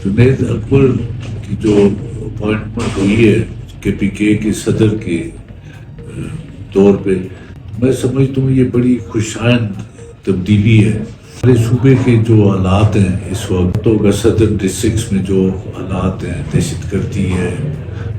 جنید اکبر کی جو اپوائنٹمنٹ ہوئی ہے کے پی کے صدر کے طور پہ، میں سمجھتا ہوں یہ بڑی خوشائند تبدیلی ہے۔ ہمارے صوبے کے جو حالات ہیں اس وقت، تو صدر ڈسٹرکٹس میں جو حالات ہیں، دہشت گردی ہے،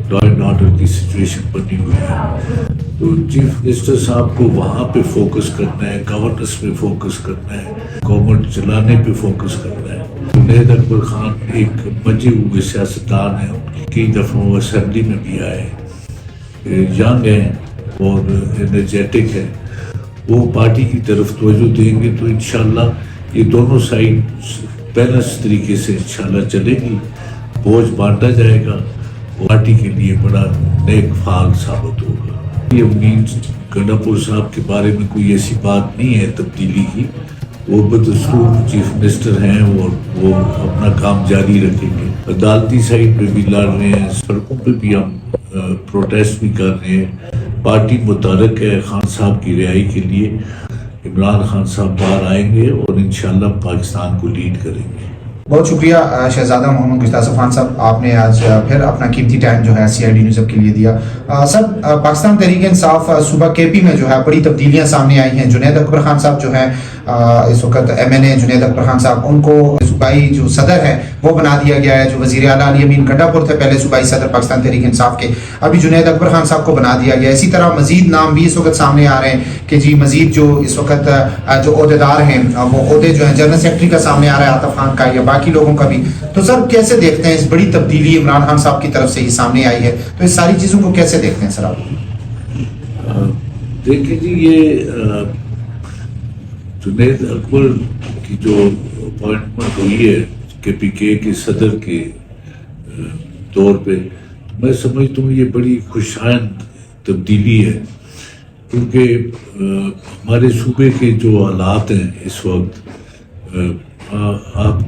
لا اینڈ آرڈر کی سچویشن بنی ہوئی ہے، تو چیف منسٹر صاحب کو وہاں پہ فوکس کرنا ہے، گورننس پہ فوکس کرنا ہے، گورنمنٹ چلانے پہ فوکس کرنا ہے۔ جنید اکبر خان ایک منجے ہوئے سیاستدان ہیں، ان کی کئی دفعہ وہ اسمبلی میں بھی آئے، ینگ ہیں اور انرجیٹک ہیں، وہ پارٹی کی طرف توجہ دیں گے تو انشاءاللہ یہ دونوں سائڈ بیلنس طریقے سے انشاءاللہ چلے گی، بوجھ بانٹا جائے گا، پارٹی کے لیے بڑا نیک فعال ثابت ہوگا۔ یہ امید گنڈا پور صاحب کے بارے میں کوئی ایسی بات نہیں ہے تبدیلی کی، وہ بدستور چیف منسٹر ہیں اور وہ اپنا کام جاری رکھیں گے۔ عدالتی سائٹ پہ بھی لڑ رہے ہیں، سڑکوں پہ بھی ہم پروٹیسٹ بھی کر رہے ہیں، پارٹی متحرک ہے خان صاحب کی رہائی کے لیے۔ عمران خان صاحب باہر آئیں گے اور انشاءاللہ پاکستان کو لیڈ کریں گے۔ بہت شکریہ شہزادہ محمد گشتہ اصف خان صاحب، آپ نے آج پھر اپنا قیمتی ٹائم جو ہے سی آئی ڈی نیوز کے لیے دیا۔ سر، پاکستان تحریک انصاف صوبہ کے پی میں جو ہے بڑی تبدیلیاں سامنے آئی ہیں۔ جنید اکبر خان صاحب جو ہیں اس وقت ایم این اے جنید اکبر خان صاحب، ان کو صوبائی جو صدر ہے وہ بنا دیا گیا ہے۔ جو وزیر اعلیٰ علی امین گنڈا پور تھے پہلے صوبائی صدر پاکستان تحریک انصاف کے، ابھی جنید اکبر خان صاحب کو بنا دیا گیا۔ اسی طرح مزید نام بھی اس وقت سامنے آ رہے ہیں کہ جی مزید جو اس وقت جو عہدیدار ہیں وہ عہدے جو ہیں جنرل سیکرٹری کا سامنے آ رہا ہے عاطف خان کا یا باقی لوگوں کا بھی۔ تو سر کیسے دیکھتے ہیں اس بڑی تبدیلی عمران خان صاحب کی طرف سے یہ سامنے آئی ہے، تو اس ساری چیزوں کو کیسے دیکھتے ہیں سر آپ؟ دیکھیں جی، یہ جنید اکبر کی جو اپوائنٹمنٹ ہوئی ہے کے پی کے صدر کے طور پہ، میں سمجھتا ہوں یہ بڑی خوشائند تبدیلی ہے، کیونکہ ہمارے صوبے کے جو حالات ہیں اس وقت، آپ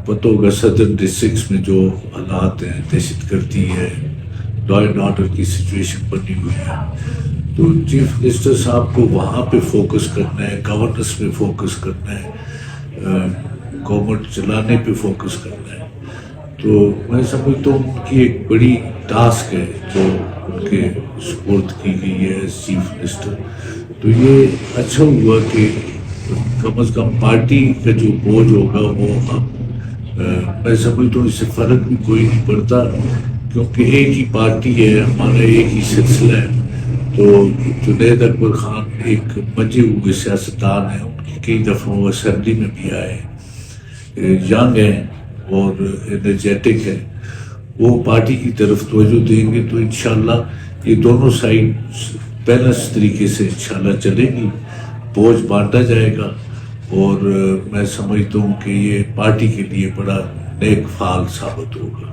پتہ ہوگا صدر ڈسٹرکٹس میں جو حالات ہیں، دہشت گردی ہے، لا اینڈ آرڈر کی سچویشن بنی ہوئی ہے، تو چیف منسٹر صاحب کو وہاں پہ فوکس کرنا ہے، گورننس پہ فوکس کرنا ہے، گورنمنٹ چلانے پہ فوکس کرنا ہے۔ تو میں سمجھتا ہوں ان کی ایک بڑی ٹاسک ہے جو ان کے سپورٹ کی گئی ہے ایز چیف منسٹر۔ تو یہ اچھا ہوا کہ کم از کم پارٹی کا جو بوجھ ہوگا وہ میں سمجھتا ہوں اس سے فرق بھی کوئی نہیں پڑتا، کیونکہ ایک ہی پارٹی ہے، ہمارا ایک ہی سلسلہ ہے۔ تو جنید اکبر خان ایک منجے ہوئے سیاستدان ہیں، ان کی کئی دفعہ وہ اسمبلی میں بھی آئے، ینگ ہیں اور انرجیٹک ہیں، وہ پارٹی کی طرف توجہ دیں گے تو انشاءاللہ یہ دونوں سائڈ بیلنس طریقے سے انشاءاللہ چلے گی، بوجھ بانٹا جائے گا، اور میں سمجھتا ہوں کہ یہ پارٹی کے لیے بڑا نیک فعال ثابت ہوگا۔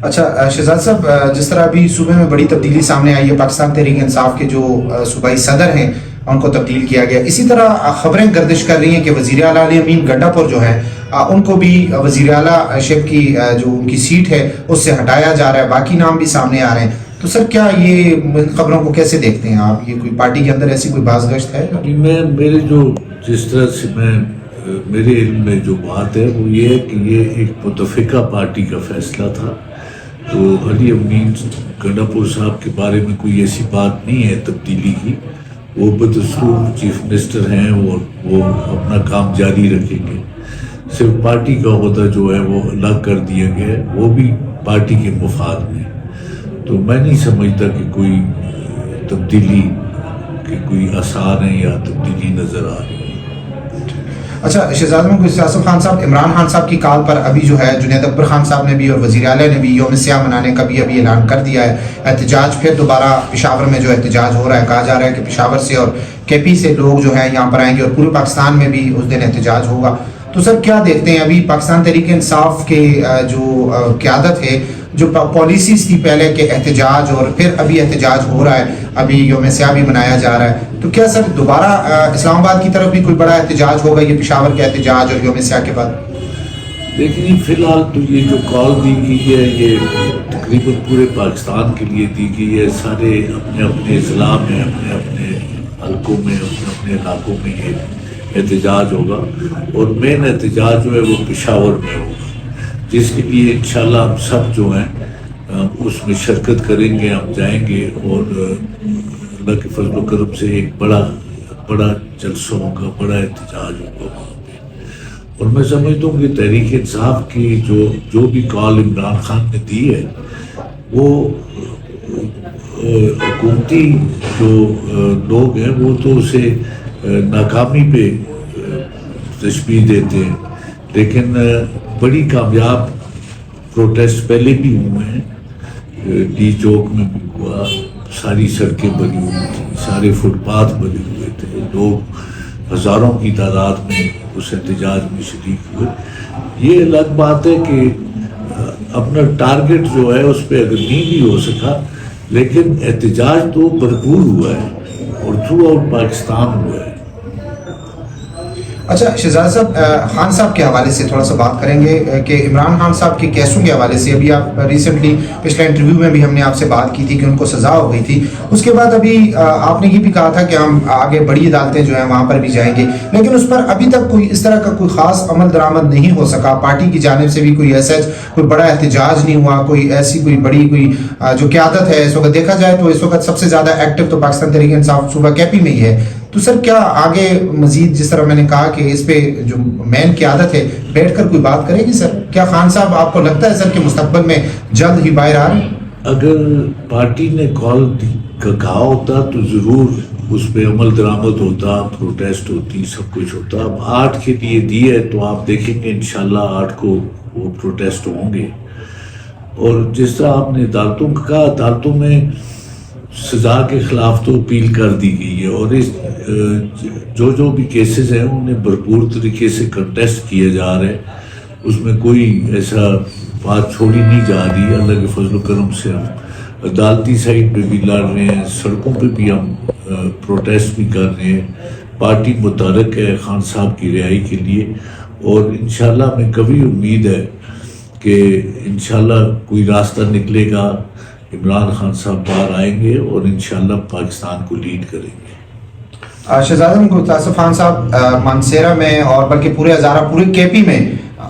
اچھا شہزاد صاحب، جس طرح ابھی صوبے میں بڑی تبدیلی سامنے آئی ہے، پاکستان تحریک انصاف کے جو صوبائی صدر ہیں ان کو تبدیل کیا گیا، اسی طرح خبریں گردش کر رہی ہیں کہ وزیر اعلیٰ علی امین گنڈا پور جو ہیں ان کو بھی وزیر اعلیٰ شپ کی جو ان کی سیٹ ہے اس سے ہٹایا جا رہا ہے، باقی نام بھی سامنے آ رہے ہیں۔ تو سر کیا یہ خبروں کو کیسے دیکھتے ہیں آپ؟ یہ کوئی پارٹی کے اندر ایسی کوئی باز گشت ہے؟ میرے جس طرح سے میرے علم میں جو بات ہے وہ یہ ہے کہ یہ ایک متفقہ پارٹی کا فیصلہ تھا، تو علی امین گنڈا پور صاحب کے بارے میں کوئی ایسی بات نہیں ہے تبدیلی کی، وہ بدستور چیف منسٹر ہیں اور وہ اپنا کام جاری رکھیں گے۔ صرف پارٹی کا عہدہ جو ہے وہ الگ کر دیا گیا ہے، وہ بھی پارٹی کے مفاد میں، تو میں نہیں سمجھتا کہ کوئی تبدیلی کے کوئی آثار ہیں یا تبدیلی نظر آ رہی ہے۔ اچھا شہزاد محمد گشتہ اصف خان صاحب، عمران خان صاحب کی کال پر ابھی جو ہے جنید اکبر خان صاحب نے بھی اور وزیر اعلیٰ نے بھی یوم سیاہ منانے کا بھی ابھی اعلان کر دیا ہے۔ احتجاج پھر دوبارہ پشاور میں جو احتجاج ہو رہا ہے، کہا جا رہا ہے کہ پشاور سے اور کے پی سے لوگ جو ہیں یہاں پر آئیں گے اور پورے پاکستان میں بھی اس دن احتجاج ہوگا۔ تو سر کیا دیکھتے ہیں ابھی پاکستان تحریک انصاف کے جو قیادت ہے، جو پالیسیز تھی پہلے کے احتجاج اور پھر ابھی احتجاج ہو رہا ہے، ابھی یوم سیاہ بھی منایا جا رہا ہے، تو کیا سر دوبارہ اسلام آباد کی طرف بھی کوئی بڑا احتجاج ہوگا یہ پشاور کے احتجاج اور یوم سیاہ کے بعد؟ لیکن فی الحال تو یہ جو کال دی گئی ہے یہ تقریباً پورے پاکستان کے لیے دی گئی ہے، سارے اپنے اپنے اضلاع میں، اپنے اپنے حلقوں میں، اپنے اپنے علاقوں میں یہ احتجاج ہوگا، اور مین احتجاج جو ہے وہ پشاور میں ہوگا۔ جس کے لیے انشاءاللہ ہم سب جو ہیں اس میں شرکت کریں گے. ہم جائیں گے اور اللہ کے فضل و کرم سے ایک بڑا جلسہ ہوگا, بڑا احتجاج ہوگا وہاں پہ. اور میں سمجھتا ہوں کہ تحریک انصاف کی جو بھی کال عمران خان نے دی ہے وہ حکومتی جو لوگ ہیں وہ تو اسے ناکامی پہ تشبیہ دیتے ہیں, لیکن بڑی کامیاب پروٹیسٹ پہلے بھی ہوئے ہیں. ڈی چوک میں بھی ہوا, ساری سڑکیں بنی ہوئی تھیں, سارے فٹ پاتھ بنے ہوئے تھے, لوگ ہزاروں کی تعداد میں اس احتجاج میں شریک ہوئے. یہ الگ بات ہے کہ اپنا ٹارگٹ جو ہے اس پہ اگر نہیں بھی ہو سکا, لیکن احتجاج تو بھرپور ہوا ہے اور تھرو آؤٹ پاکستان ہوا ہے. اچھا شہزاد صاحب, خان صاحب کے حوالے سے تھوڑا سا بات کریں گے کہ عمران خان صاحب کے کیسوں کے حوالے سے ابھی آپ ریسنٹلی پچھلے انٹرویو میں بھی ہم نے آپ سے بات کی تھی کہ ان کو سزا ہو گئی تھی. اس کے بعد ابھی آپ نے یہ بھی کہا تھا کہ ہم آگے بڑی عدالتیں جو ہیں وہاں پر بھی جائیں گے, لیکن اس پر ابھی تک کوئی اس طرح کا کوئی خاص عمل درآمد نہیں ہو سکا. پارٹی کی جانب سے بھی کوئی ایسا کوئی بڑا احتجاج نہیں ہوا, کوئی ایسی کوئی بڑی کوئی جو قیادت ہے اس وقت دیکھا جائے تو اس وقت سب سے زیادہ ایکٹیو تو پاکستان تحریک انصاف صوبہ کیپی میں ہی ہے. تو سر کیا آگے مزید, جس طرح میں نے کہا کہ اس پہ جو مین قیادت ہے بیٹھ کر کوئی بات کرے گی سر؟ کیا خان صاحب آپ کو لگتا ہے سر کہ مستقبل میں جلد ہی باہر آ رہے ہیں؟ اگر پارٹی نے کال کہا ہوتا تو ضرور اس پہ عمل درآمد ہوتا, پروٹیسٹ ہوتی, سب کچھ ہوتا. اب 8 کے لیے دی ہے تو آپ دیکھیں گے انشاءاللہ 8 کو وہ پروٹیسٹ ہوں گے. اور جس طرح آپ نے عدالتوں کا کہا, عدالتوں میں سزا کے خلاف تو اپیل کر دی گئی ہے, اور اس جو بھی کیسز ہیں انہیں بھرپور طریقے سے کنٹیسٹ کیے جا رہے ہیں. اس میں کوئی ایسا بات چھوڑی نہیں جا رہی. اللہ کے فضل و کرم سے ہم عدالتی سائڈ پہ بھی لڑ رہے ہیں, سڑکوں پہ بھی ہم پروٹیسٹ بھی کر رہے ہیں. پارٹی متحرک ہے خان صاحب کی رہائی کے لیے, اور انشاءاللہ ہمیں کبھی امید ہے کہ انشاءاللہ کوئی راستہ نکلے گا, عمران خان صاحب باہر آئیں گے اور انشاءاللہ پاکستان کو لیڈ کریں گے. شہزادہ گلطاصف خان صاحب, مانسیرا میں اور بلکہ پورے ہزارہ پورے کیپی میں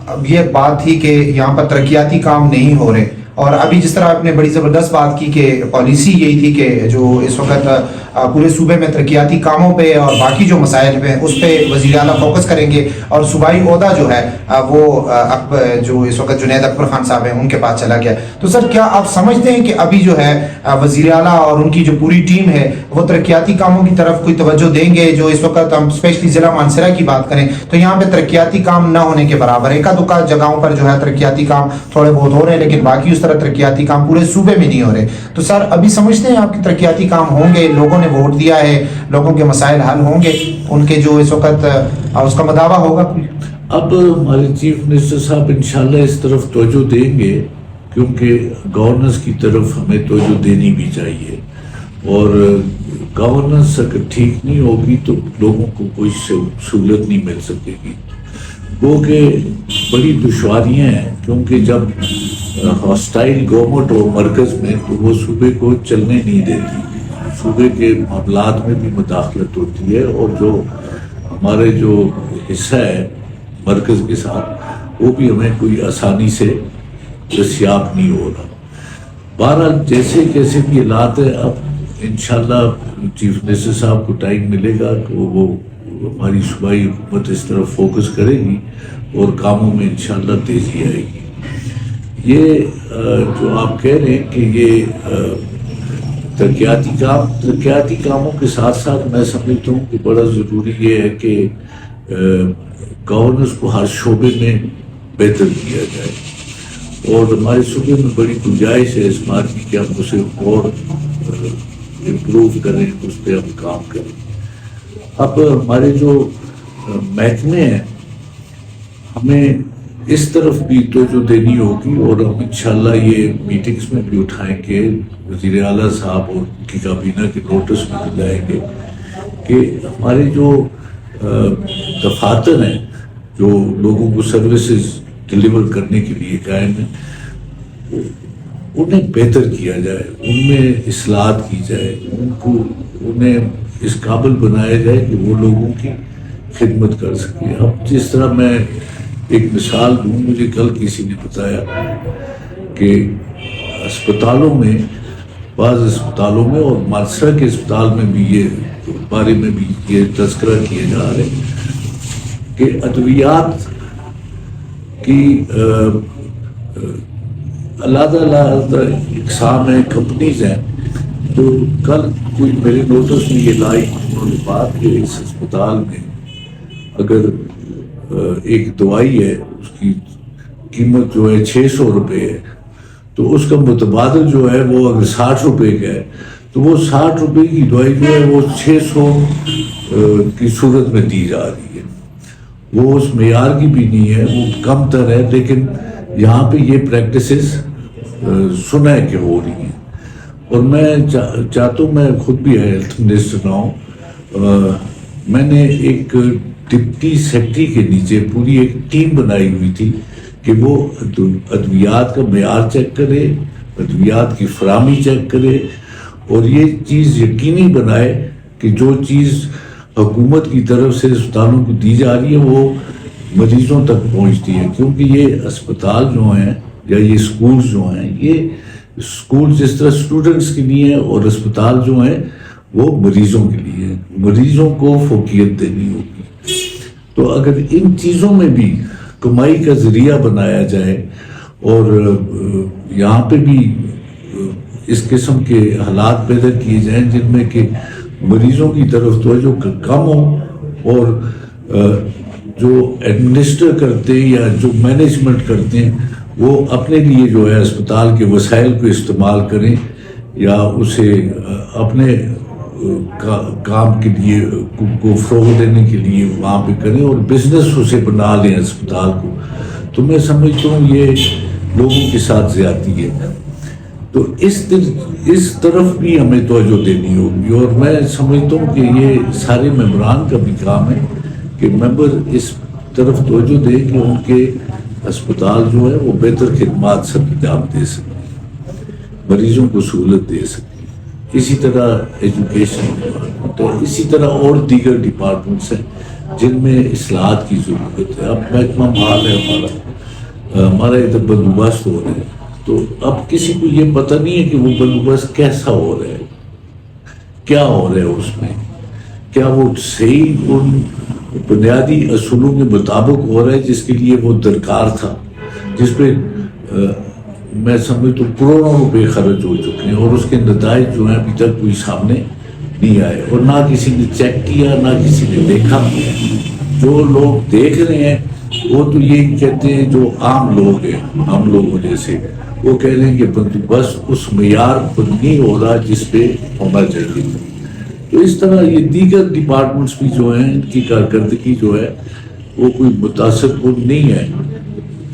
اب یہ بات تھی کہ یہاں پر ترقیاتی کام نہیں ہو رہے, اور ابھی جس طرح آپ نے بڑی زبردست بات کی کہ پالیسی یہی تھی کہ جو اس وقت پورے صوبے میں ترقیاتی کاموں پہ اور باقی جو مسائل ہیں اس پہ وزیر اعلیٰ فوکس کریں گے, اور صوبائی عہدہ جو ہے وہ اب جو اس وقت جنید اکبر خان صاحب ہیں ان کے پاس چلا گیا. تو سر کیا آپ سمجھتے ہیں کہ ابھی جو ہے وزیر اعلیٰ اور ان کی جو پوری ٹیم ہے وہ ترقیاتی کاموں کی طرف کوئی توجہ دیں گے؟ جو اس وقت ہم اسپیشلی ضلع مانسیرا کی بات کریں تو یہاں پہ ترقیاتی کام نہ ہونے کے برابر ہے. ایک دکا جگہوں پر جو ہے ترقیاتی کام تھوڑے بہت ہو رہے ہیں, لیکن باقی اس طرح ترقیاتی کام پورے صوبے میں نہیں ہو رہے. تو سر ابھی سمجھتے ہیں آپ کی ترقیاتی کام ہوں گے؟ لوگوں نے ووٹ دیا ہے, لوگوں کے مسائل حل ہوں گے, ان کے جو اس وقت اس کا مداوع ہوگا؟ اب ہمارے چیف منسٹر صاحب انشاءاللہ اس طرف توجہ دیں گے, کیونکہ گورننس کی طرف ہمیں توجہ دینی بھی چاہیے, اور گورننس اگر ٹھیک نہیں ہوگی تو لوگوں کو کوئی سہولت نہیں مل سکے گی. وہ کہ بڑی دشواریاں ہیں, کیونکہ جب ہاسٹائل گورنمنٹ ہو مرکز میں تو وہ صوبے کو چلنے نہیں دیتی, صوبے کے معاملات میں بھی مداخلت ہوتی ہے, اور جو ہمارے جو حصہ ہے مرکز کے ساتھ وہ بھی ہمیں کوئی آسانی سے دستیاب نہیں ہو رہا. بہرحال جیسے کیسے بھی حالات ہے, اب انشاءاللہ چیف منسٹر صاحب کو ٹائم ملے گا کہ وہ ہماری صوبائی حکومت اس طرف فوکس کرے گی اور کاموں میں انشاءاللہ تیزی آئے گی. یہ جو آپ کہہ رہے ہیں کہ یہ ترقیاتی کاموں کے ساتھ ساتھ میں سمجھتا ہوں کہ بڑا ضروری یہ ہے کہ گورننس کو ہر شعبے میں بہتر کیا جائے, اور ہمارے صوبے میں بڑی گنجائش ہے اس بات کی کہ ہم اسے اور امپروو کریں, اس پہ ہم کام کریں. اب ہمارے جو محکمے ہیں ہمیں اس طرف بھی توجہ دینی ہوگی, اور ہم انشاءاللہ یہ میٹنگز میں بھی اٹھائیں گے, وزیر اعلیٰ صاحب اور ان کی کابینہ کے نوٹس بھی دلائیں گے کہ ہمارے جو دفاتر ہیں جو لوگوں کو سروسز ڈلیور کرنے کے لیے قائم ہیں انہیں بہتر کیا جائے, ان میں اصلاحات کی جائے, انہیں اس قابل بنایا جائے کہ وہ لوگوں کی خدمت کر سکے. اب جس طرح میں ایک مثال دوں، مجھے کل کسی نے بتایا کہ اسپتالوں میں، بعض اسپتالوں میں اور مارسرا کے اسپتال میں بھی یہ بارے میں بھی یہ تذکرہ کیے جا رہے ہیں کہ ادویات کی علیحدہ علیحدہ اقسام ہیں، کمپنیز ہیں. تو کل کوئی میرے نوٹس میں یہ لائی انہوں نے بات کہ اس اسپتال میں اگر ایک دوائی ہے اس کی قیمت جو ہے 600 روپے ہے، تو اس کا متبادل جو ہے وہ اگر 60 روپے کا ہے تو وہ 60 روپے کی دوائی جو ہے وہ 600 کی صورت میں دی جا رہی ہے. وہ اس معیار کی بھی نہیں ہے، وہ کم تر ہے، لیکن یہاں پہ یہ پریکٹسز سنا ہے کہ ہو رہی ہیں. اور میں چاہتا ہوں، میں خود بھی ہیلتھ منسٹر رہا ہوں، میں نے ایک ڈپٹی سیکرٹری کے نیچے پوری ایک ٹیم بنائی ہوئی تھی کہ وہ ادویات کا معیار چیک کرے، ادویات کی فراہمی چیک کرے اور یہ چیز یقینی بنائے کہ جو چیز حکومت کی طرف سے اسپتالوں کو دی جا رہی ہے وہ مریضوں تک پہنچتی ہے. کیونکہ یہ اسپتال جو ہیں یا یہ اسکولز جو ہیں، یہ اسکول جس طرح اسٹوڈنٹس کے لیے ہیں اور اسپتال جو ہیں وہ مریضوں کے لیے ہیں. مریضوں کو فوقیت دینی ہوگی. تو اگر ان چیزوں میں بھی کمائی کا ذریعہ بنایا جائے اور یہاں پہ بھی اس قسم کے حالات پیدا کیے جائیں جن میں کہ مریضوں کی طرف توجہ کم ہو اور جو ایڈمنسٹر کرتے ہیں یا جو مینجمنٹ کرتے ہیں وہ اپنے لیے جو ہے اسپتال کے وسائل کو استعمال کریں یا اسے اپنے کام کے لیے کو فروغ دینے کے لیے وہاں پہ کریں اور بزنس اسے بنا لیں اسپتال کو، تو میں سمجھتا ہوں یہ لوگوں کے ساتھ زیادتی ہے. تو اس طرف بھی ہمیں توجہ دینی ہوگی اور میں سمجھتا ہوں کہ یہ سارے ممبران کا بھی کام ہے کہ ممبر اس طرف توجہ دیں کہ ان کے اسپتال جو ہے وہ بہتر خدمات سب انجام دے سکیں، مریضوں کو سہولت دے سکیں. اسی طرح ایجوکیشن ڈپارٹمنٹ ہے، اسی طرح اور دیگر ڈپارٹمنٹس ہیں جن میں اصلاحات کی ضرورت ہے. اب محکمہ مال ہے ہمارا ادھر بندوبست ہو رہا ہے، تو اب کسی کو یہ پتہ نہیں ہے کہ وہ بندوبست کیسا ہو رہا ہے، کیا ہو رہا ہے اس میں، کیا وہ صحیح ان بنیادی اصولوں کے مطابق ہو رہا ہے جس کے لیے وہ درکار تھا، جس پہ میں سمجھ تو کروڑوں روپے خرچ ہو چکے ہیں اور اس کے نتائج جو ہیں ابھی تک کوئی سامنے نہیں آئے اور نہ کسی نے چیک کیا نہ کسی نے دیکھا. جو لوگ دیکھ رہے ہیں وہ تو یہ کہتے ہیں، جو عام لوگ ہیں ہم لوگوں جیسے، وہ کہہ رہے ہیں کہ بندوبست اس معیار پر نہیں ہو رہا جس پہ ہونا چاہیے. تو اس طرح یہ دیگر ڈپارٹمنٹس بھی جو ہیں ان کی کارکردگی جو ہے وہ کوئی متاثر کن نہیں ہے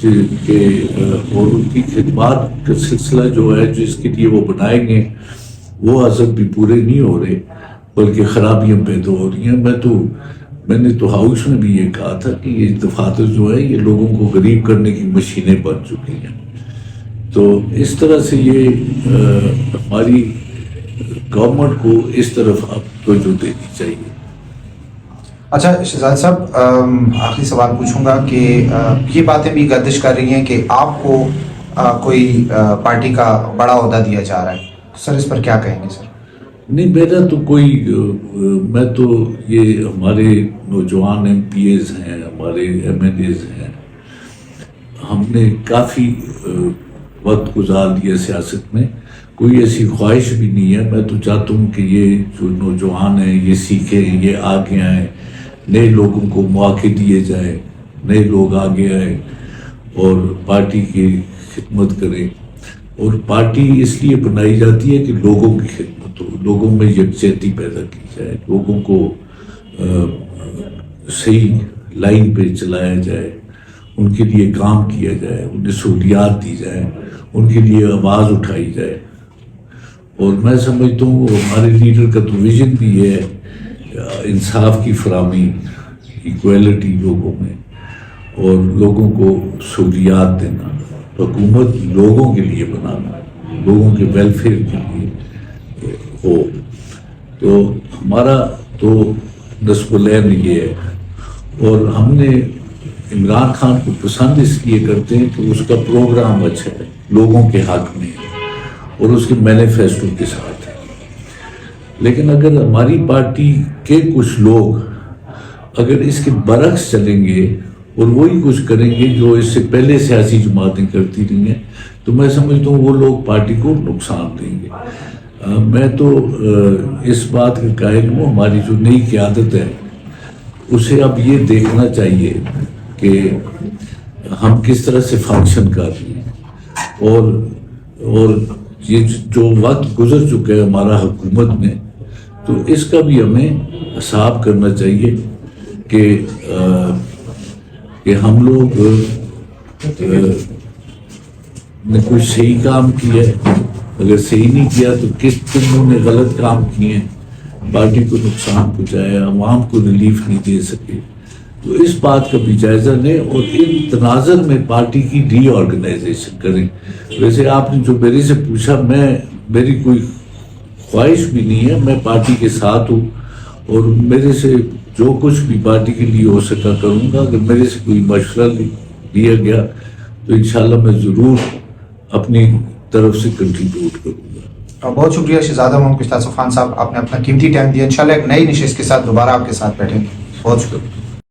کہ اور ان کی خدمات کا سلسلہ جو ہے جس کے لیے وہ بنائیں گے وہ عزم بھی پورے نہیں ہو رہے بلکہ خرابیاں پیدا ہو رہی ہیں. میں نے تو ہاؤس میں بھی یہ کہا تھا کہ یہ دفاتر جو ہے یہ لوگوں کو غریب کرنے کی مشینیں بن چکی ہیں. تو اس طرح سے یہ ہماری گورنمنٹ کو اس طرف اب توجہ دینی چاہیے. اچھا شہزاد صاحب، آخری سوال پوچھوں گا کہ یہ باتیں بھی گردش کر رہی ہیں کہ آپ کو کوئی پارٹی کا بڑا عہدہ دیا جا رہا ہے، سر اس پر کیا کہیں گے؟ سر نہیں، میرا تو کوئی، میں تو یہ ہمارے نوجوان ایم پی ایز ہیں، ہمارے ایم ایل ایز ہیں، ہم نے کافی وقت گزار دیا سیاست میں، کوئی ایسی خواہش بھی نہیں ہے. میں تو چاہتا ہوں کہ یہ جو نوجوان ہیں یہ سیکھیں، یہ آگے آئیں، نئے لوگوں کو مواقع دیے جائیں، نئے لوگ آگے آئیں اور پارٹی کی خدمت کریں. اور پارٹی اس لیے بنائی جاتی ہے کہ لوگوں کی خدمت ہو، لوگوں میں یکجہتی پیدا کی جائے، لوگوں کو صحیح لائن پہ چلایا جائے، ان کے لیے کام کیا جائے، انہیں سہولیات دی جائیں، ان کے لیے آواز اٹھائی جائے. اور میں سمجھتا ہوں ہمارے لیڈر کا تو ویژن بھی یہ ہے، انصاف کی فراہمی، ایکویلٹی لوگوں میں اور لوگوں کو سہولیات دینا، حکومت لوگوں کے لیے بنانا، لوگوں کے ویلفیئر کے لیے ہو. تو ہمارا تو نصب العین یہ ہے اور ہم نے عمران خان کو پسند اس لیے کرتے ہیں کہ اس کا پروگرام اچھا ہے، لوگوں کے حق میں ہے اور اس کے مینیفیسٹو کے ساتھ ہے. لیکن اگر ہماری پارٹی کے کچھ لوگ اگر اس کے برعکس چلیں گے اور وہی کچھ کریں گے جو اس سے پہلے سیاسی جماعتیں کرتی رہی ہیں، تو میں سمجھتا ہوں وہ لوگ پارٹی کو نقصان دیں گے. میں تو اس بات کا قائل ہوں، ہماری جو نئی قیادت ہے اسے اب یہ دیکھنا چاہیے کہ ہم کس طرح سے فنکشن کر رہے ہیں، اور یہ جو وقت گزر چکا ہے ہمارا حکومت میں، تو اس کا بھی ہمیں حساب کرنا چاہیے کہ ہم لوگ نے کوئی صحیح کام کیا ہے، اگر صحیح نہیں کیا تو کس طرح نے غلط کام کیے ہیں، پارٹی کو نقصان پہنچایا، عوام کو ریلیف نہیں دے سکے. تو اس بات کا بھی جائزہ لیں اور ان تناظر میں پارٹی کی ری آرگنائزیشن کریں. ویسے آپ نے جو میرے سے پوچھا، میری کوئی خواہش بھی نہیں ہے، میں پارٹی کے ساتھ ہوں اور میرے سے جو کچھ بھی پارٹی کے لیے ہو سکا کروں گا. اگر میرے سے کوئی مشورہ لیا گیا تو انشاءاللہ میں ضرور اپنی طرف سے کنٹریبیوٹ کروں گا. بہت شکریہ شہزادہ محمد گشتاسف خان صاحب، آپ نے اپنا قیمتی ٹائم دیا. انشاءاللہ ایک نئی نشست کے ساتھ دوبارہ آپ کے ساتھ بیٹھیں گے. بہت شکریہ.